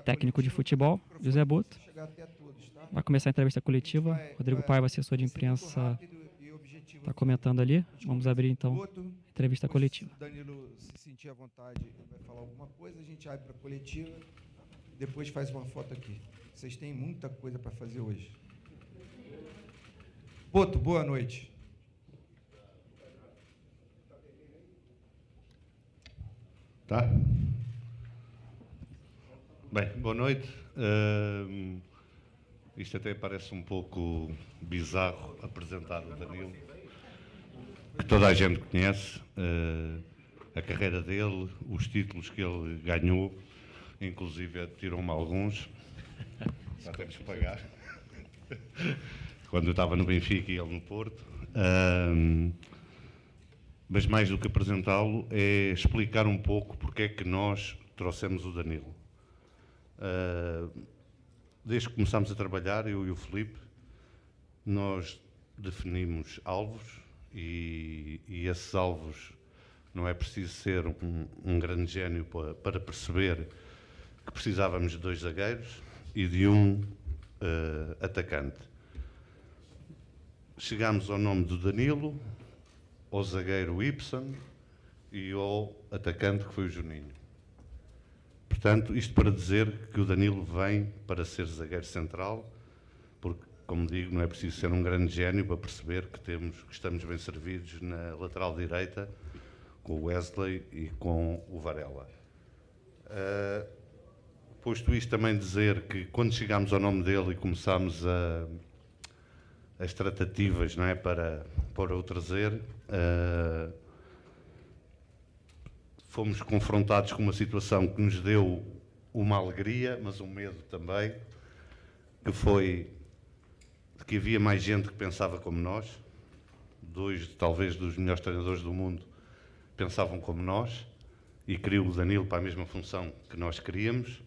técnico de futebol, José Boto. Vai começar a entrevista coletiva. Rodrigo Paiva, assessor de imprensa, está comentando ali. Vamos abrir, então, a entrevista coletiva. Se Danilo se sentir à vontade, vai falar alguma coisa, a gente abre para a coletiva, depois faz uma foto aqui. Vocês têm muita coisa para fazer hoje. Boto, boa noite. Tá? Bem, boa noite. Isto até parece um pouco bizarro apresentar o Danilo, que toda a gente conhece, a carreira dele, os títulos que ele ganhou, inclusive tirou-me alguns, já temos que pagar, quando eu estava no Benfica e ele no Porto. Mas mais do que apresentá-lo, é explicar um pouco porque é que nós trouxemos o Danilo. Desde que começámos a trabalhar, eu e o Filipe, nós definimos alvos e esses alvos não é preciso ser um grande gênio para perceber que precisávamos de 2 zagueiros e de um atacante. Chegámos ao nome do Danilo, ao zagueiro Ibsen e ao atacante que foi o Juninho. Portanto, isto para dizer que o Danilo vem para ser zagueiro central, porque, como digo, não é preciso ser um grande gênio para perceber que estamos bem servidos na lateral direita com o Wesley e com o Varela. Posto isto, também dizer que quando chegámos ao nome dele e começámos as tratativas, não é, para o trazer, fomos confrontados com uma situação que nos deu uma alegria, mas um medo também, que foi de que havia mais gente que pensava como nós. 2, talvez, dos melhores treinadores do mundo pensavam como nós e queriam o Danilo para a mesma função que nós queríamos,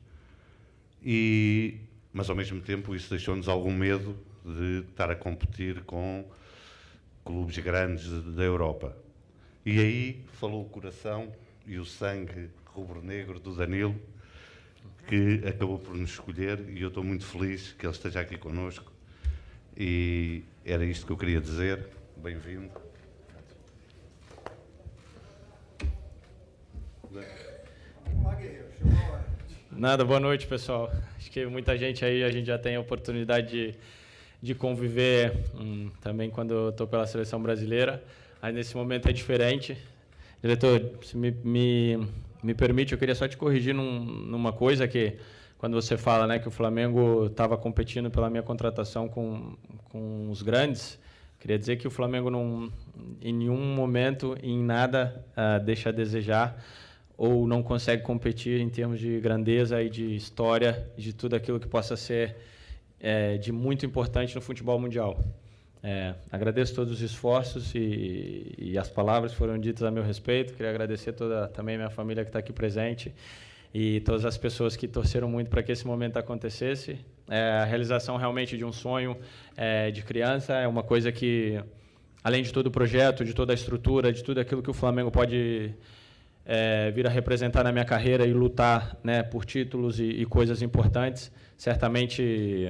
mas ao mesmo tempo isso deixou-nos algum medo de estar a competir com clubes grandes da Europa. E aí falou o coração e o sangue rubro-negro do Danilo, que acabou por nos escolher, e eu estou muito feliz que ele esteja aqui connosco. E era isto que eu queria dizer. Bem-vindo. Nada, boa noite, pessoal. Acho que muita gente aí, a gente já tem a oportunidade de conviver também quando eu estou pela seleção brasileira. Aí nesse momento é diferente. Diretor, se me permite, eu queria só te corrigir numa coisa que, quando você fala, né, que o Flamengo estava competindo pela minha contratação com os grandes, queria dizer que o Flamengo em nenhum momento, em nada, deixa a desejar ou não consegue competir em termos de grandeza e de história, de tudo aquilo que possa ser de muito importante no futebol mundial. Agradeço todos os esforços e as palavras que foram ditas a meu respeito. Queria agradecer também a minha família que está aqui presente e todas as pessoas que torceram muito para que esse momento acontecesse. A realização realmente de um sonho de criança é uma coisa que, além de todo o projeto, de toda a estrutura, de tudo aquilo que o Flamengo pode vir a representar na minha carreira e lutar, né, por títulos e coisas importantes, certamente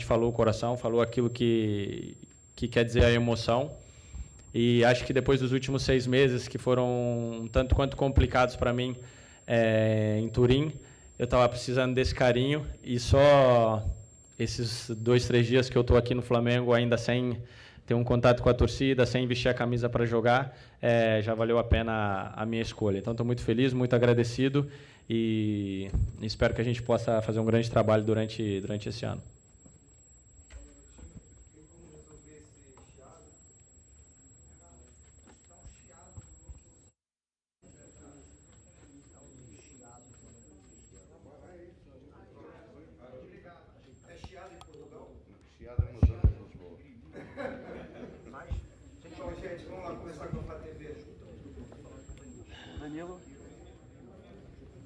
falou o coração, falou aquilo que quer dizer a emoção. E acho que depois dos últimos 6 meses, que foram tanto quanto complicados para mim em Turim, eu estava precisando desse carinho, e só esses 2, 3 dias que eu estou aqui no Flamengo, ainda sem ter um contato com a torcida, sem vestir a camisa para jogar, já valeu a pena a minha escolha. Então, estou muito feliz, muito agradecido e espero que a gente possa fazer um grande trabalho durante esse ano.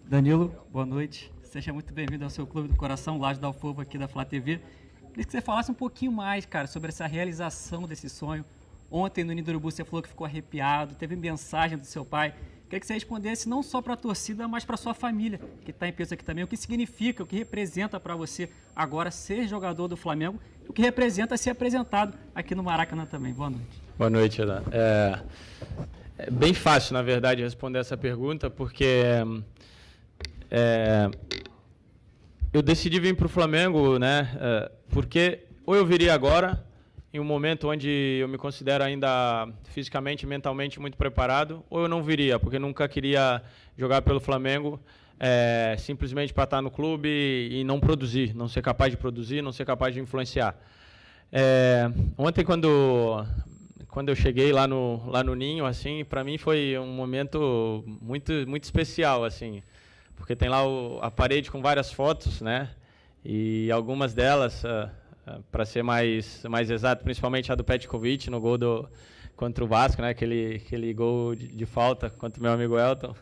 Danilo, boa noite. Seja muito bem-vindo ao seu Clube do Coração, Laje da Alfova, aqui da Flá TV. Queria que você falasse um pouquinho mais, cara, sobre essa realização desse sonho. Ontem, no Ninho do Urubu, você falou que ficou arrepiado, teve mensagem do seu pai. Queria que você respondesse não só para a torcida, mas para a sua família, que está em peso aqui também. O que significa, o que representa para você agora ser jogador do Flamengo, o que representa ser apresentado aqui no Maracanã também. Boa noite. Boa noite, Ana. É bem fácil, na verdade, responder essa pergunta, porque eu decidi vir para o Flamengo, né, porque ou eu viria agora, em um momento onde eu me considero ainda fisicamente e mentalmente muito preparado, ou eu não viria, porque nunca queria jogar pelo Flamengo simplesmente para estar no clube e não produzir, não ser capaz de produzir, não ser capaz de influenciar. Ontem, quando eu cheguei lá no Ninho, assim, para mim foi um momento muito especial, assim, porque tem lá a parede com várias fotos, né, e algumas delas... para ser mais exato, principalmente a do Petkovic no gol contra o Vasco, né? Aquele gol de falta contra o meu amigo Elton.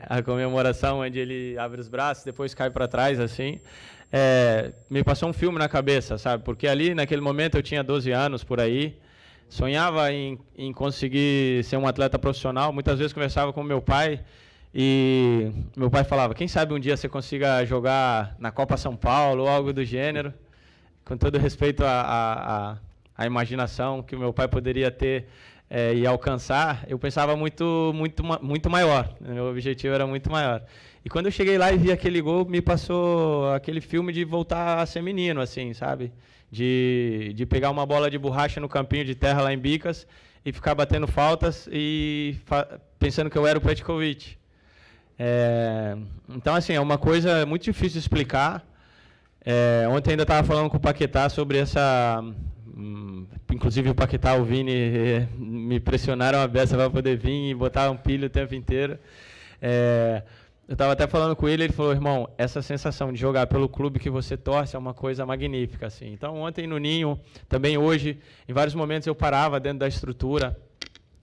A comemoração onde ele abre os braços, depois cai para trás, assim. Me passou um filme na cabeça, sabe? Porque ali, naquele momento, eu tinha 12 anos, por aí. Sonhava em conseguir ser um atleta profissional. Muitas vezes conversava com meu pai. E meu pai falava, quem sabe um dia você consiga jogar na Copa São Paulo ou algo do gênero, com todo respeito à imaginação que o meu pai poderia ter e alcançar, eu pensava muito maior, meu objetivo era muito maior. E quando eu cheguei lá e vi aquele gol, me passou aquele filme de voltar a ser menino, assim, sabe? De pegar uma bola de borracha no campinho de terra lá em Bicas e ficar batendo faltas e pensando que eu era o Petkovic. Então, assim, é uma coisa muito difícil de explicar. Ontem ainda estava falando com o Paquetá sobre essa... inclusive o Paquetá, o Vini, me pressionaram a beça para poder vir e botar um pilho o tempo inteiro. Eu estava até falando com ele falou, irmão, essa sensação de jogar pelo clube que você torce é uma coisa magnífica. Assim. Então, ontem no Ninho, também hoje, em vários momentos eu parava dentro da estrutura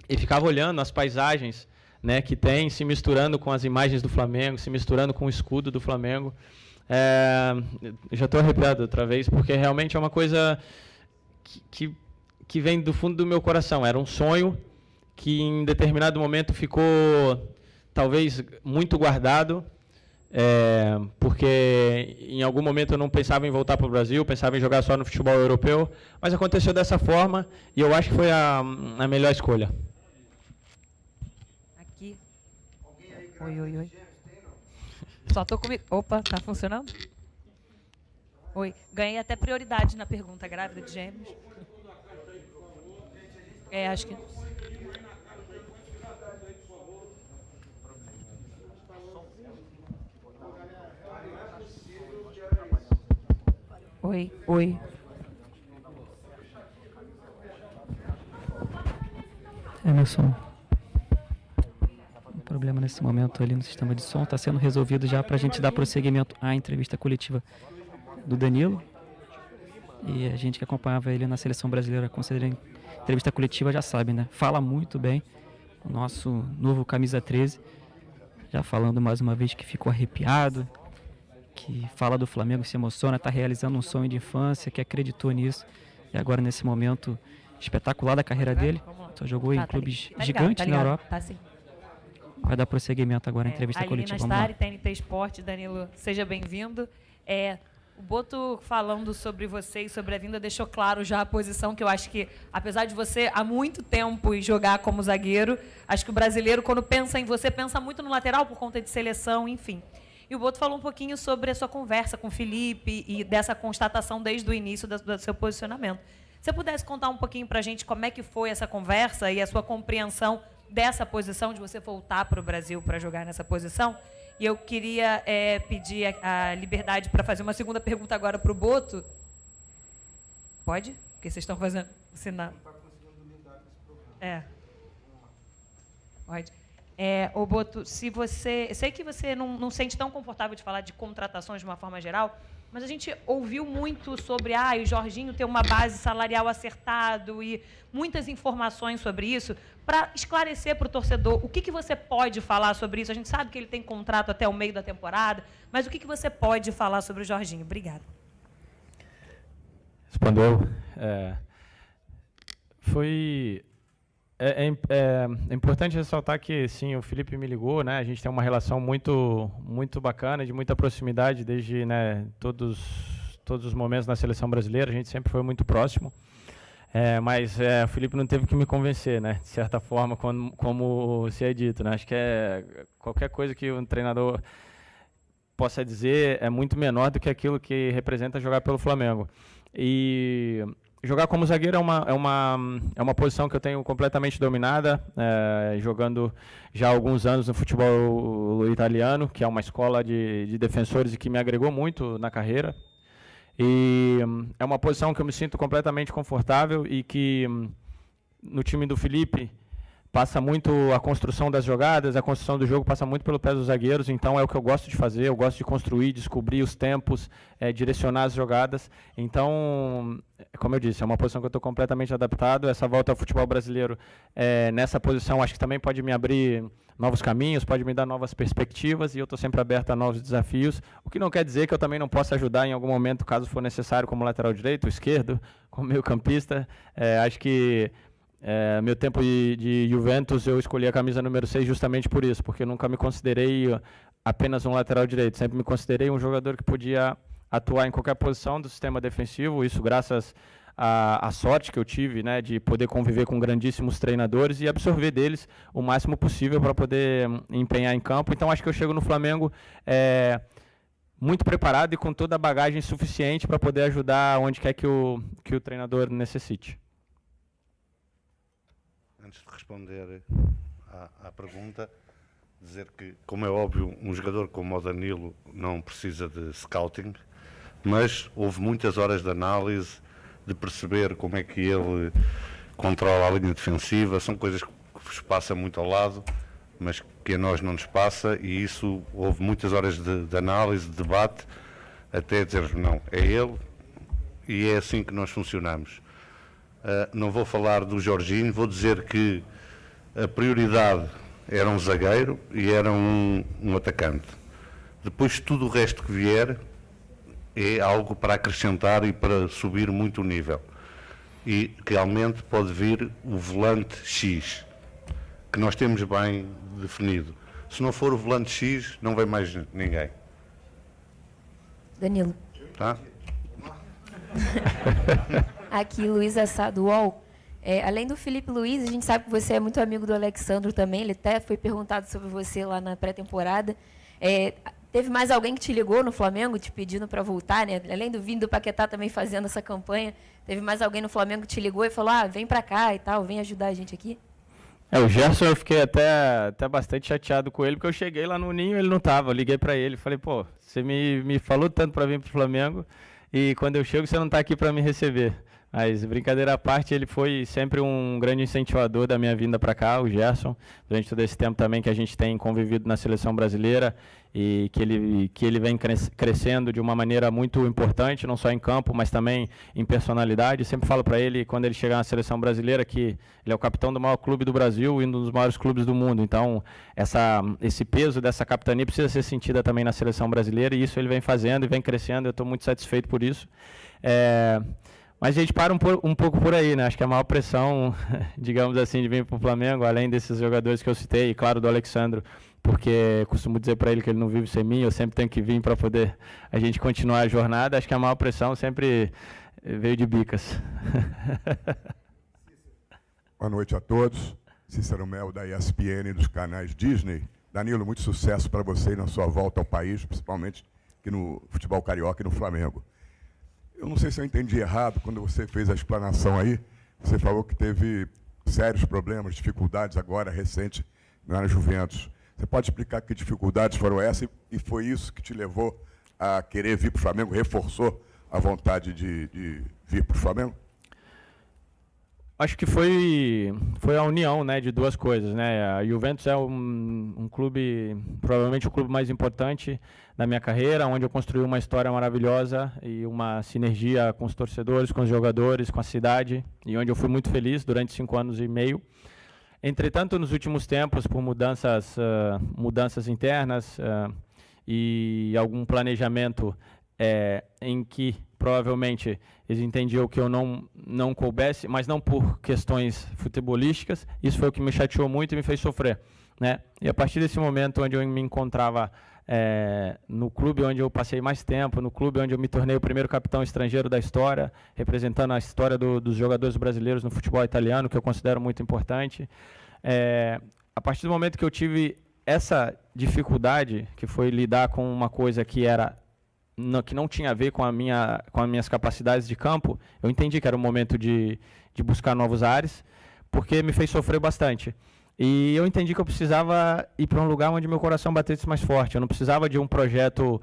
e ficava olhando as paisagens, né, que tem, se misturando com as imagens do Flamengo, se misturando com o escudo do Flamengo. Já estou arrepiado outra vez, porque realmente é uma coisa que vem do fundo do meu coração. Era um sonho que em determinado momento ficou, talvez, muito guardado, porque em algum momento eu não pensava em voltar para o Brasil, pensava em jogar só no futebol europeu, mas aconteceu dessa forma e eu acho que foi a melhor escolha. Oi. Só tô comigo. Opa, tá funcionando? Oi. Ganhei até prioridade na pergunta, grávida de gêmeos. Acho que... Oi. Emerson. Problema nesse momento ali no sistema de som, está sendo resolvido já para a gente dar prosseguimento à entrevista coletiva do Danilo. E a gente que acompanhava ele na seleção brasileira, considerando entrevista coletiva, já sabe, né? Fala muito bem o nosso novo camisa 13, já falando mais uma vez que ficou arrepiado, que fala do Flamengo, se emociona, está realizando um sonho de infância, que acreditou nisso. E agora nesse momento espetacular da carreira dele, só jogou em clubes gigantes na Europa. Tá sim. Vai dar prosseguimento agora à entrevista coletiva. Aline Nastari, TNT Esporte. Danilo, seja bem-vindo. O Boto, falando sobre você e sobre a vinda, deixou claro já a posição que eu acho que, apesar de você há muito tempo jogar como zagueiro, acho que o brasileiro, quando pensa em você, pensa muito no lateral por conta de seleção, enfim. E o Boto falou um pouquinho sobre a sua conversa com o Felipe e dessa constatação desde o início do seu posicionamento. Se você pudesse contar um pouquinho para a gente como é que foi essa conversa e a sua compreensão dessa posição, de você voltar para o Brasil para jogar nessa posição. E eu queria pedir a liberdade para fazer uma segunda pergunta agora para o Boto. Pode? Porque vocês estão fazendo sinal. Pode. Ô Boto, se você... Eu sei que você não sente tão confortável de falar de contratações de uma forma geral, mas a gente ouviu muito sobre o Jorginho ter uma base salarial acertado e muitas informações sobre isso. Para esclarecer para o torcedor, o que você pode falar sobre isso? A gente sabe que ele tem contrato até o meio da temporada, mas o que você pode falar sobre o Jorginho? Obrigada. Respondeu. Foi É importante ressaltar que, sim, o Felipe me ligou, né? A gente tem uma relação muito bacana, de muita proximidade, desde, né, todos os momentos na seleção brasileira, a gente sempre foi muito próximo. Mas o Felipe não teve que me convencer, né? De certa forma, como se é dito, né? Acho que qualquer coisa que um treinador possa dizer é muito menor do que aquilo que representa jogar pelo Flamengo. E jogar como zagueiro é uma posição que eu tenho completamente dominada, jogando já há alguns anos no futebol italiano, que é uma escola de defensores e que me agregou muito na carreira. E é uma posição que eu me sinto completamente confortável e que no time do Felipe passa muito a construção das jogadas, a construção do jogo passa muito pelo pé dos zagueiros, então é o que eu gosto de fazer, eu gosto de construir, descobrir os tempos, direcionar as jogadas. Então, como eu disse, é uma posição que eu estou completamente adaptado. Essa volta ao futebol brasileiro, nessa posição, acho que também pode me abrir novos caminhos, pode me dar novas perspectivas, e eu estou sempre aberto a novos desafios, o que não quer dizer que eu também não possa ajudar em algum momento, caso for necessário, como lateral direito, esquerdo, como meio campista. Acho que meu tempo de Juventus, eu escolhi a camisa número 6 justamente por isso, porque eu nunca me considerei apenas um lateral direito, sempre me considerei um jogador que podia atuar em qualquer posição do sistema defensivo, isso graças à sorte que eu tive, né, de poder conviver com grandíssimos treinadores e absorver deles o máximo possível para poder empenhar em campo. Então acho que eu chego no Flamengo muito preparado e com toda a bagagem suficiente para poder ajudar onde quer que o treinador necessite. Antes de responder à pergunta, dizer que, como é óbvio, um jogador como o Danilo não precisa de scouting, mas houve muitas horas de análise, de perceber como é que ele controla a linha defensiva. São coisas que vos passa muito ao lado, mas que a nós não nos passa, e isso houve muitas horas de análise, de debate, até dizer não, é ele, e é assim que nós funcionamos. Não vou falar do Jorginho, vou dizer que a prioridade era um zagueiro e era um atacante. Depois tudo o resto que vier é algo para acrescentar e para subir muito o nível. E realmente pode vir o volante X, que nós temos bem definido. Se não for o volante X, não vem mais ninguém. Danilo. Tá? Aqui, Luiz Assado UOL. Além do Felipe Luiz, a gente sabe que você é muito amigo do Alexandro também. Ele até foi perguntado sobre você lá na pré-temporada. Teve mais alguém que te ligou no Flamengo, te pedindo para voltar, né? Além do Vini do Paquetá também fazendo essa campanha, teve mais alguém no Flamengo que te ligou e falou: vem para cá e tal, vem ajudar a gente aqui? O Gerson, eu fiquei até bastante chateado com ele, porque eu cheguei lá no Ninho e ele não estava. Eu liguei para ele, falei: pô, você me falou tanto para vir para o Flamengo, e quando eu chego você não está aqui para me receber. Mas, brincadeira à parte, ele foi sempre um grande incentivador da minha vinda para cá, o Gerson, durante todo esse tempo também que a gente tem convivido na seleção brasileira, e que ele vem crescendo de uma maneira muito importante, não só em campo, mas também em personalidade. Sempre falo para ele, quando ele chegar na seleção brasileira, que ele é o capitão do maior clube do Brasil e um dos maiores clubes do mundo. Então, esse peso dessa capitania precisa ser sentida também na seleção brasileira, e isso ele vem fazendo e vem crescendo. Eu estou muito satisfeito por isso. Mas a gente para um pouco por aí, né? Acho que a maior pressão, digamos assim, de vir para o Flamengo, além desses jogadores que eu citei, e claro, do Alexandro, porque costumo dizer para ele que ele não vive sem mim, eu sempre tenho que vir para poder a gente continuar a jornada. Acho que a maior pressão sempre veio de Bicas. Boa noite a todos. Cícero Mel, da ESPN, dos canais Disney. Danilo, muito sucesso para você na sua volta ao país, principalmente aqui no futebol carioca e no Flamengo. Eu não sei se eu entendi errado, quando você fez a explanação aí, você falou que teve sérios problemas, dificuldades agora, recente, na Juventus. Você pode explicar que dificuldades foram essas e foi isso que te levou a querer vir para o Flamengo, reforçou a vontade de vir para o Flamengo? Acho que foi a união, né, de duas coisas, né? A Juventus é um clube, provavelmente o clube mais importante da minha carreira, onde eu construí uma história maravilhosa e uma sinergia com os torcedores, com os jogadores, com a cidade, e onde eu fui muito feliz durante 5 anos e meio. Entretanto, nos últimos tempos, por mudanças internas e algum planejamento em que provavelmente eles entendiam que eu não coubesse, mas não por questões futebolísticas. Isso foi o que me chateou muito e me fez sofrer, né? E a partir desse momento onde eu me encontrava no clube onde eu passei mais tempo, no clube onde eu me tornei o primeiro capitão estrangeiro da história, representando a história dos jogadores brasileiros no futebol italiano, que eu considero muito importante. A partir do momento que eu tive essa dificuldade, que foi lidar com uma coisa que não tinha a ver com as minhas capacidades de campo, eu entendi que era o momento de buscar novos ares, porque me fez sofrer bastante. E eu entendi que eu precisava ir para um lugar onde meu coração batesse mais forte. Eu não precisava de um projeto,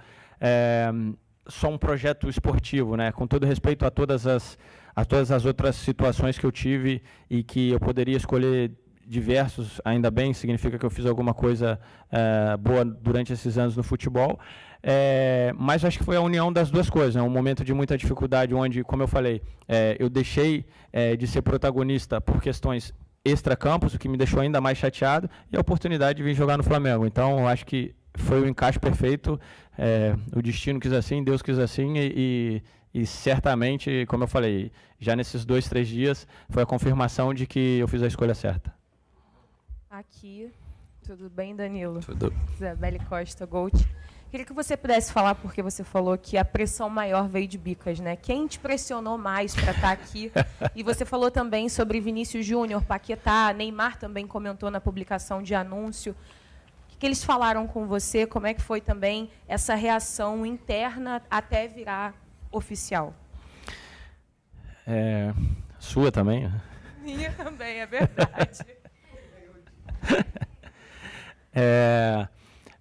só um projeto esportivo, né? Com todo respeito a todas as outras situações que eu tive e que eu poderia escolher diversos, ainda bem, significa que eu fiz alguma coisa boa durante esses anos no futebol. Mas acho que foi a união das duas coisas, né? Um momento de muita dificuldade, onde, como eu falei, eu deixei de ser protagonista por questões extra-campos, o que me deixou ainda mais chateado, e a oportunidade de vir jogar no Flamengo. Então, eu acho que foi o encaixe perfeito, o destino quis assim, Deus quis assim, e certamente, como eu falei, já nesses 2, 3 dias, foi a confirmação de que eu fiz a escolha certa. Aqui, tudo bem, Danilo? Tudo. Isabelle Costa, Gold. Queria que você pudesse falar, porque você falou que a pressão maior veio de Bicas, né? Quem te pressionou mais para estar aqui? E você falou também sobre Vinícius Júnior, Paquetá, Neymar também comentou na publicação de anúncio. O que eles falaram com você? Como é que foi também essa reação interna até virar oficial? Sua também? Minha também, é verdade.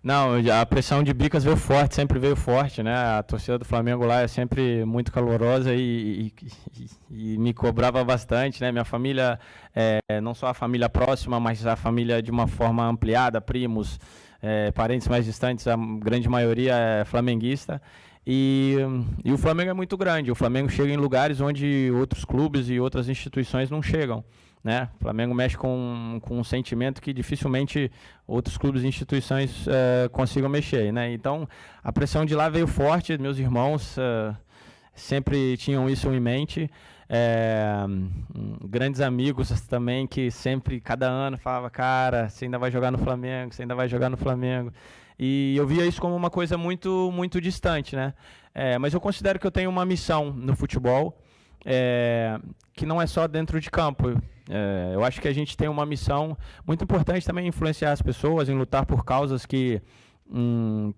Não, a pressão de Bicas veio forte, sempre veio forte, né? A torcida do Flamengo lá é sempre muito calorosa e me cobrava bastante, né? Minha família, não só a família próxima, mas a família de uma forma ampliada, primos, parentes mais distantes, a grande maioria é flamenguista. E o Flamengo é muito grande, o Flamengo chega em lugares onde outros clubes e outras instituições não chegam, né? O Flamengo mexe com um sentimento que dificilmente outros clubes e instituições consigam mexer, né? Então, a pressão de lá veio forte, meus irmãos sempre tinham isso em mente, grandes amigos também que sempre, cada ano, falavam, cara, você ainda vai jogar no Flamengo, você ainda vai jogar no Flamengo. E eu via isso como uma coisa muito, muito distante, né? Mas eu considero que eu tenho uma missão no futebol, que não é só dentro de campo. Eu acho que a gente tem uma missão muito importante também em influenciar as pessoas, em lutar por causas que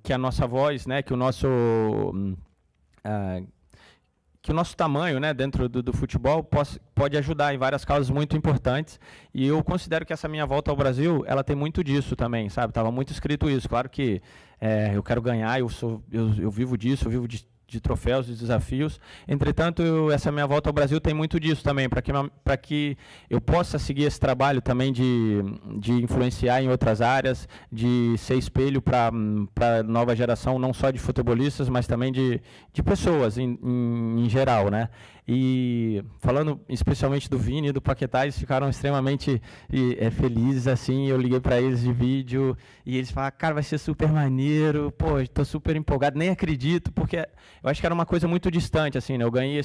a nossa voz, né, que o nosso tamanho, né, dentro do futebol pode ajudar em várias causas muito importantes. E eu considero que essa minha volta ao Brasil, ela tem muito disso também, sabe? Estava muito escrito isso. Claro que eu quero ganhar, eu vivo disso, eu vivo de troféus, de desafios. Entretanto, essa minha volta ao Brasil tem muito disso também, para que eu possa seguir esse trabalho também de influenciar em outras áreas, de ser espelho para a nova geração, não só de futebolistas, mas também de pessoas em geral, né? E falando especialmente do Vini e do Paquetá, eles ficaram extremamente felizes, assim. Eu liguei para eles de vídeo e eles falaram, cara, vai ser super maneiro, pô, estou super empolgado, nem acredito, porque eu acho que era uma coisa muito distante, assim, né? Eu ganhei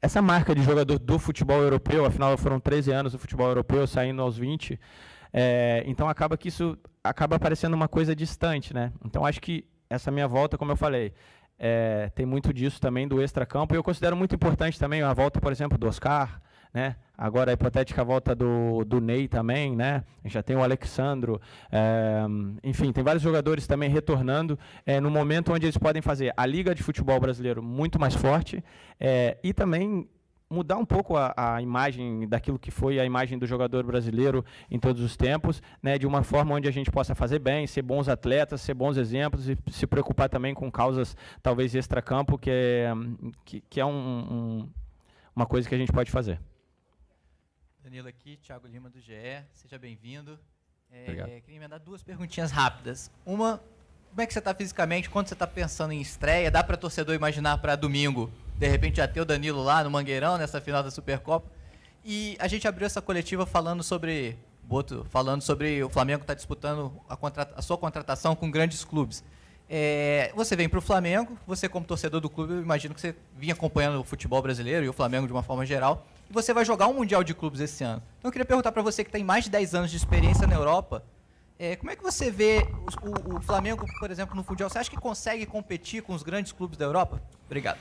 essa marca de jogador do futebol europeu, afinal foram 13 anos do futebol europeu, saindo aos 20, então acaba que isso acaba parecendo uma coisa distante, né? Então acho que essa minha volta, como eu falei, tem muito disso também do extracampo, e eu considero muito importante também a volta, por exemplo, do Oscar, né? Agora a hipotética volta do Ney também, né? Já tem o Alexandro, enfim, tem vários jogadores também retornando no momento onde eles podem fazer a Liga de Futebol Brasileiro muito mais forte, e também mudar um pouco a imagem daquilo que foi a imagem do jogador brasileiro em todos os tempos, né, de uma forma onde a gente possa fazer bem, ser bons atletas, ser bons exemplos e se preocupar também com causas talvez extracampo, que é uma coisa que a gente pode fazer. Danilo aqui, Thiago Lima do GE, seja bem-vindo. Obrigado. Queria emendar 2 perguntinhas rápidas. Uma, como é que você está fisicamente, quando você está pensando em estreia? Dá para torcedor imaginar para domingo, de repente já ter o Danilo lá no Mangueirão, nessa final da Supercopa? E a gente abriu essa coletiva falando sobre o Flamengo está disputando a sua contratação com grandes clubes. Você vem para o Flamengo, você como torcedor do clube, eu imagino que você vinha acompanhando o futebol brasileiro e o Flamengo de uma forma geral, e você vai jogar um Mundial de Clubes esse ano. Então eu queria perguntar para você que tem mais de 10 anos de experiência na Europa, como é que você vê o Flamengo, por exemplo, no Mundial? Você acha que consegue competir com os grandes clubes da Europa? Obrigado.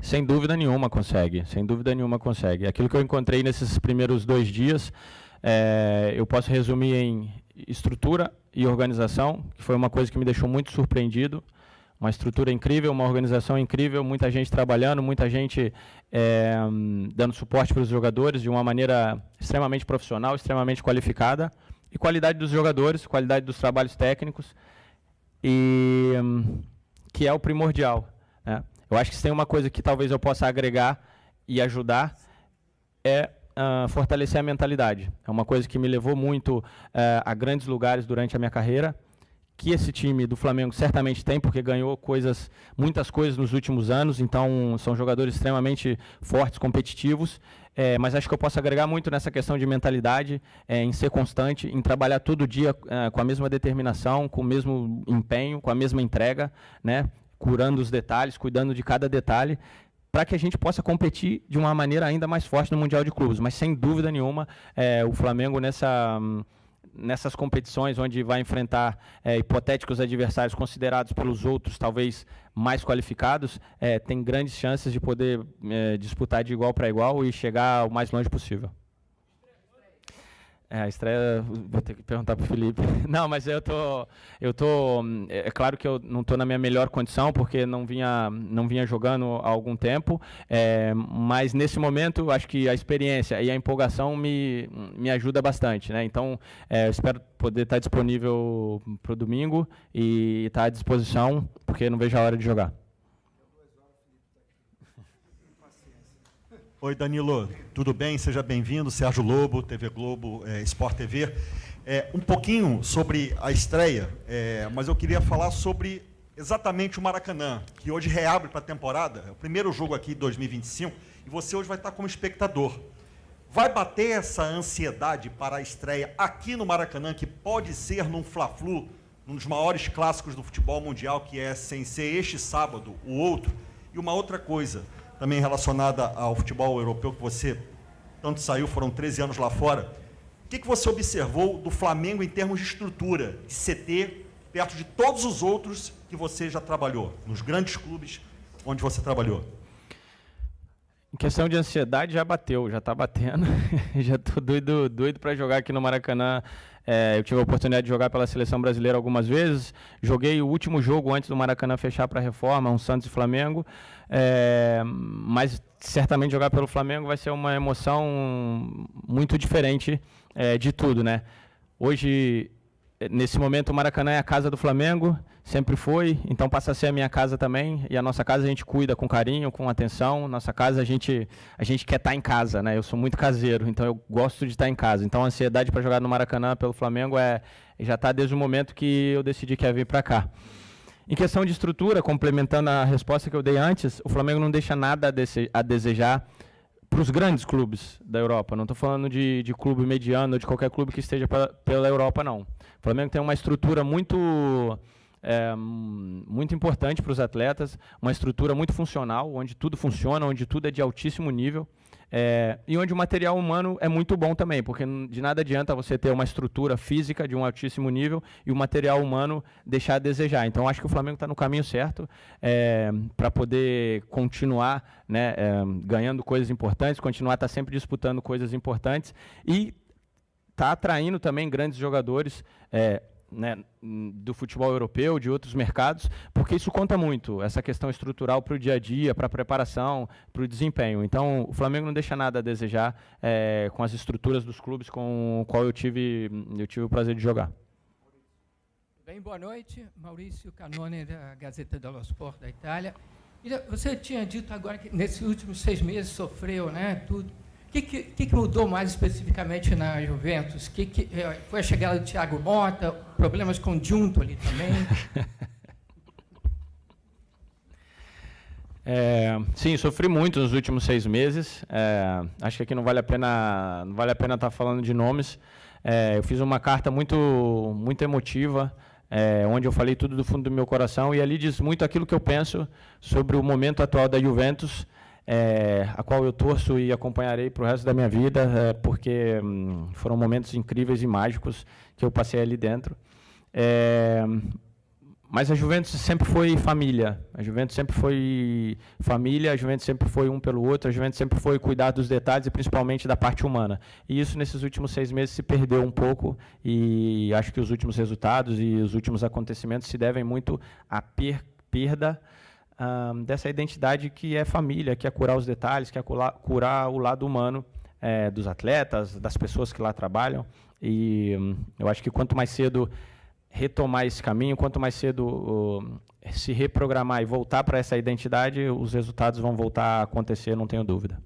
Sem dúvida nenhuma consegue, sem dúvida nenhuma consegue. Aquilo que eu encontrei nesses primeiros 2 dias, eu posso resumir em estrutura e organização, que foi uma coisa que me deixou muito surpreendido. Uma estrutura incrível, uma organização incrível, muita gente trabalhando, muita gente dando suporte para os jogadores de uma maneira extremamente profissional, extremamente qualificada, e qualidade dos jogadores, qualidade dos trabalhos técnicos, e que é o primordial, né? Eu acho que se tem uma coisa que talvez eu possa agregar e ajudar, fortalecer a mentalidade. É uma coisa que me levou muito a grandes lugares durante a minha carreira, que esse time do Flamengo certamente tem, porque ganhou muitas coisas nos últimos anos, então são jogadores extremamente fortes, competitivos, mas acho que eu posso agregar muito nessa questão de mentalidade, em ser constante, em trabalhar todo dia com a mesma determinação, com o mesmo empenho, com a mesma entrega, né? Curando os detalhes, cuidando de cada detalhe, para que a gente possa competir de uma maneira ainda mais forte no Mundial de Clubes. Mas, sem dúvida nenhuma, o Flamengo, nessas competições onde vai enfrentar hipotéticos adversários considerados pelos outros talvez mais qualificados, tem grandes chances de poder disputar de igual para igual e chegar o mais longe possível. A estreia, vou ter que perguntar para o Felipe. Não, mas é claro que eu não estou na minha melhor condição, porque não vinha jogando há algum tempo, mas nesse momento acho que a experiência e a empolgação me ajuda bastante, né? Então, espero poder estar disponível para o domingo e estar à disposição, porque não vejo a hora de jogar. Oi, Danilo, tudo bem? Seja bem-vindo. Sérgio Lobo, TV Globo, Sport TV. Um pouquinho sobre a estreia, mas eu queria falar sobre exatamente o Maracanã, que hoje reabre para a temporada, é o primeiro jogo aqui de 2025, e você hoje vai estar como espectador. Vai bater essa ansiedade para a estreia aqui no Maracanã, que pode ser num Fla-Flu, um dos maiores clássicos do futebol mundial, que é, sem ser este sábado, o outro? E uma outra coisa, também relacionada ao futebol europeu, que você tanto saiu, foram 13 anos lá fora. O que você observou do Flamengo em termos de estrutura, de CT, perto de todos os outros que você já trabalhou, nos grandes clubes onde você trabalhou? Em questão de ansiedade, já bateu, já está batendo. Já estou doido para jogar aqui no Maracanã. Eu tive a oportunidade de jogar pela Seleção Brasileira algumas vezes. Joguei o último jogo antes do Maracanã fechar para a reforma, um Santos e Flamengo. Mas certamente jogar pelo Flamengo vai ser uma emoção muito diferente de tudo, né? Hoje, nesse momento, o Maracanã é a casa do Flamengo, sempre foi, então passa a ser a minha casa também, e a nossa casa a gente cuida com carinho, com atenção. Nossa casa a gente quer estar em casa, né? Eu sou muito caseiro, então eu gosto de estar em casa. Então a ansiedade para jogar no Maracanã pelo Flamengo já está desde o momento que eu decidi que ia vir para cá. Em questão de estrutura, complementando a resposta que eu dei antes, o Flamengo não deixa nada a desejar para os grandes clubes da Europa. Não estou falando de clube mediano ou de qualquer clube que esteja pela Europa, não. O Flamengo tem uma estrutura muito importante para os atletas, uma estrutura muito funcional, onde tudo funciona, onde tudo é de altíssimo nível, e onde o material humano é muito bom também, porque de nada adianta você ter uma estrutura física de um altíssimo nível e o material humano deixar a desejar. Então, acho que o Flamengo está no caminho certo para poder continuar, né, ganhando coisas importantes, continuar a estar sempre disputando coisas importantes e está atraindo também grandes jogadores, né, do futebol europeu, de outros mercados, porque isso conta muito, essa questão estrutural para o dia a dia, para a preparação, para o desempenho. Então, o Flamengo não deixa nada a desejar com as estruturas dos clubes com o qual eu tive o prazer de jogar. Bem, boa noite. Maurício Canone, da Gazeta dello Sport da Itália. Você tinha dito agora que nesses últimos 6 meses sofreu, né, tudo. O que mudou mais especificamente na Juventus? Foi a chegada do Thiago Motta, problemas com o Giuntoli também? Sim, sofri muito nos últimos 6 meses. Acho que aqui não vale a pena estar falando de nomes, Eu fiz uma carta muito emotiva, onde eu falei tudo do fundo do meu coração, e ali diz muito aquilo que eu penso sobre o momento atual da Juventus, a qual eu torço e acompanharei para o resto da minha vida, porque foram momentos incríveis e mágicos que eu passei ali dentro. Mas a Juventus sempre foi família, a Juventus sempre foi família, a Juventus sempre foi um pelo outro, a Juventus sempre foi cuidar dos detalhes e principalmente da parte humana. E isso nesses últimos 6 meses se perdeu um pouco, e acho que os últimos resultados e os últimos acontecimentos se devem muito à perda dessa identidade que é família, que é curar os detalhes, que é curar o lado humano dos atletas, das pessoas que lá trabalham. E eu acho que quanto mais cedo retomar esse caminho, quanto mais cedo se reprogramar e voltar para essa identidade, os resultados vão voltar a acontecer, não tenho dúvida.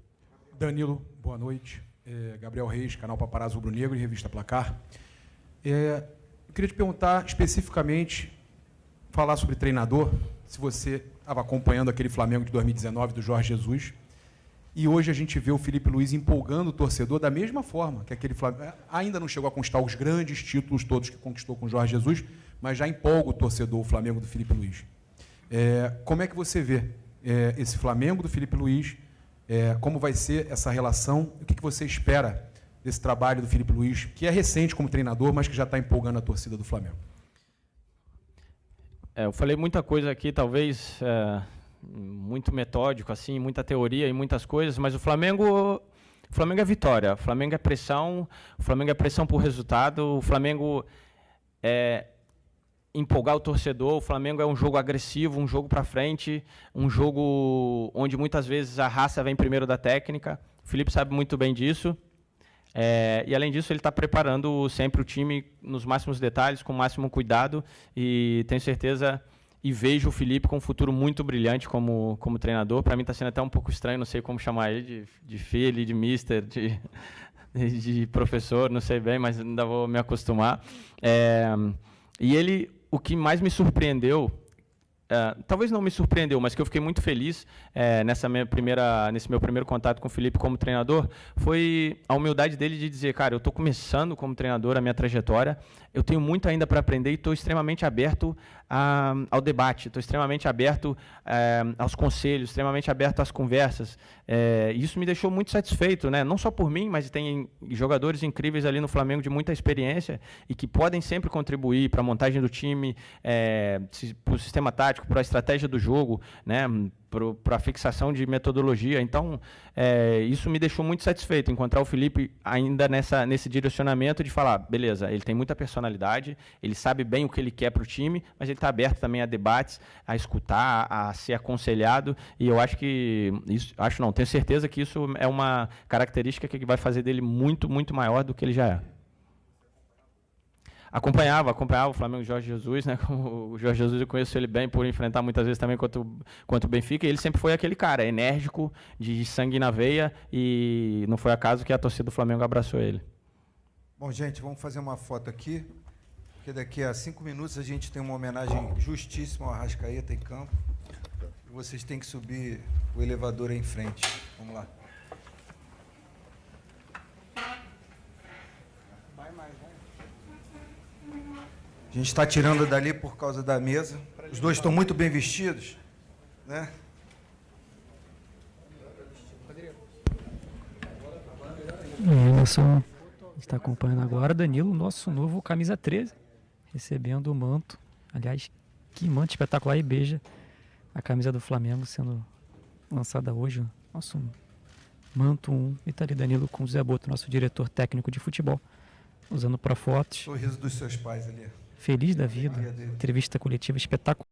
Danilo, boa noite. Gabriel Reis, canal Paparazzo Rubro Negro e Revista Placar. Eu queria te perguntar especificamente, falar sobre treinador, se você estava acompanhando aquele Flamengo de 2019 do Jorge Jesus, e hoje a gente vê o Filipe Luiz empolgando o torcedor da mesma forma que aquele Flamengo. Ainda não chegou a conquistar os grandes títulos todos que conquistou com o Jorge Jesus, mas já empolga o torcedor, o Flamengo do Filipe Luiz. Como é que você vê esse Flamengo do Filipe Luiz? Como vai ser essa relação? O que você espera desse trabalho do Filipe Luiz, que é recente como treinador, mas que já está empolgando a torcida do Flamengo? Eu falei muita coisa aqui, talvez muito metódico, assim, muita teoria e muitas coisas, mas o Flamengo é vitória, o Flamengo é pressão, o Flamengo é pressão por resultado, o Flamengo é empolgar o torcedor, o Flamengo é um jogo agressivo, um jogo para frente, um jogo onde muitas vezes a raça vem primeiro da técnica. O Felipe sabe muito bem disso. E, além disso, ele está preparando sempre o time nos máximos detalhes, com o máximo cuidado, e tenho certeza e vejo o Felipe com um futuro muito brilhante como treinador. Para mim está sendo até um pouco estranho, não sei como chamar ele, de filho, de mister, de professor, não sei bem, mas ainda vou me acostumar. E ele, o que mais me surpreendeu, talvez não me surpreendeu, mas que eu fiquei muito feliz nesse meu primeiro contato com o Felipe como treinador, foi a humildade dele de dizer, cara, eu estou começando como treinador a minha trajetória, eu tenho muito ainda para aprender e estou extremamente aberto ao debate, estou extremamente aberto aos conselhos, extremamente aberto às conversas. Isso me deixou muito satisfeito, né? Não só por mim, mas tem jogadores incríveis ali no Flamengo de muita experiência e que podem sempre contribuir para a montagem do time, para o sistema tático, para a estratégia do jogo, né? Para a fixação de metodologia. Então, isso me deixou muito satisfeito, encontrar o Felipe ainda nesse direcionamento de falar, beleza, ele tem muita personalidade, ele sabe bem o que ele quer para o time, mas ele está aberto também a debates, a escutar, a ser aconselhado, e eu acho que, tenho certeza que isso é uma característica que vai fazer dele muito, muito maior do que ele já é. Acompanhava o Flamengo Jorge Jesus, né? O Jorge Jesus, eu conheço ele bem por enfrentar muitas vezes também quanto o Benfica, e ele sempre foi aquele cara enérgico, de sangue na veia, e não foi acaso que a torcida do Flamengo abraçou ele. Bom, gente, vamos fazer uma foto aqui, porque daqui a 5 minutos a gente tem uma homenagem justíssima ao Arrascaeta em campo. E vocês têm que subir o elevador aí em frente. Vamos lá. A gente está tirando dali por causa da mesa. Os dois estão muito bem vestidos, né? Emerson está acompanhando agora. Danilo, nosso novo camisa 13, recebendo o manto. Aliás, que manto espetacular, e beija a camisa do Flamengo sendo lançada hoje. Nosso manto 1. E está ali Danilo com o Zé Boto, nosso diretor técnico de futebol, usando para fotos. Sorriso dos seus pais ali. Feliz da vida, entrevista coletiva espetacular.